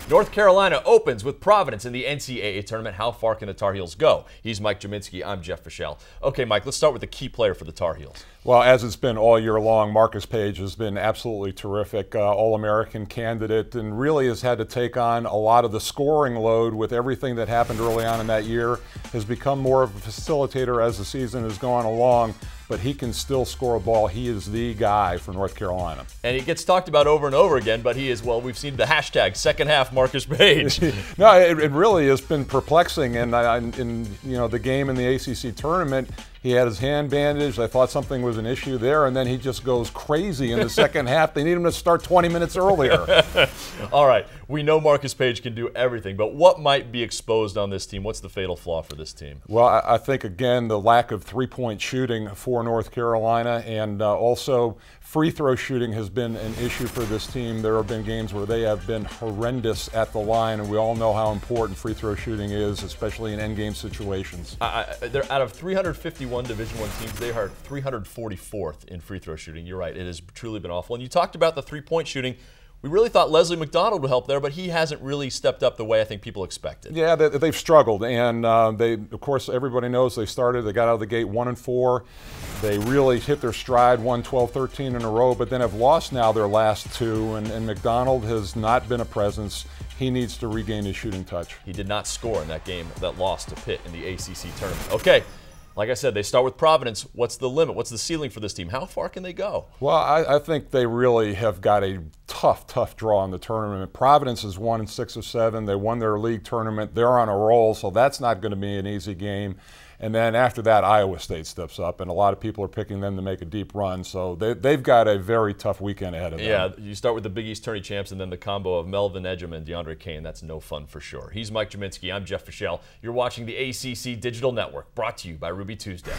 North Carolina opens with Providence in the NCAA Tournament. How far can the Tar Heels go? He's Mike Gminski. I'm Jeff Fischel. Okay, Mike, let's start with the key player for the Tar Heels. Well, as it's been all year long, Marcus Paige has been absolutely terrific, All-American candidate, and really has had to take on a lot of the scoring load with everything that happened early on in that year. Has become more of a facilitator as the season has gone along, but he can still score a ball. He is the guy for North Carolina. And he gets talked about over and over again, but he is, well, we've seen the hashtag second half Marcus Paige. No, it really has been perplexing. And in the game in the ACC tournament, he had his hand bandaged. I thought something was an issue there, and then he just goes crazy in the second half. They need him to start 20 minutes earlier. All right, we know Marcus Paige can do everything, but what might be exposed on this team? What's the fatal flaw for this team? Well, I think, again, the lack of three-point shooting for North Carolina, and also free throw shooting has been an issue for this team. There have been games where they have been horrendous at the line, and we all know how important free throw shooting is, especially in endgame situations. They're out of 351 Division I teams, they are 344th in free throw shooting. You're right, it has truly been awful. And you talked about the three-point shooting. We really thought Leslie McDonald would help there, but he hasn't really stepped up the way I think people expected. Yeah, they've struggled, and of course, everybody knows they got out of the gate 1-4. They really hit their stride, won 12-13 in a row, but then have lost now their last two, and McDonald has not been a presence. He needs to regain his shooting touch. He did not score in that game that lost to Pitt in the ACC tournament. Okay. Like I said, they start with Providence. What's the limit? What's the ceiling for this team? How far can they go? Well, I think they really have got a tough draw in the tournament. Providence has won 6 of 7. They won their league tournament. They're on a roll, so that's not going to be an easy game. And then after that, Iowa State steps up, and a lot of people are picking them to make a deep run. So they've got a very tough weekend ahead of them. Yeah, you start with the Big East tourney champs and then the combo of Melvin Ejim and DeAndre Kane. That's no fun for sure. He's Mike Gminski. I'm Jeff Fischel. You're watching the ACC Digital Network, brought to you by Ruby Tuesday.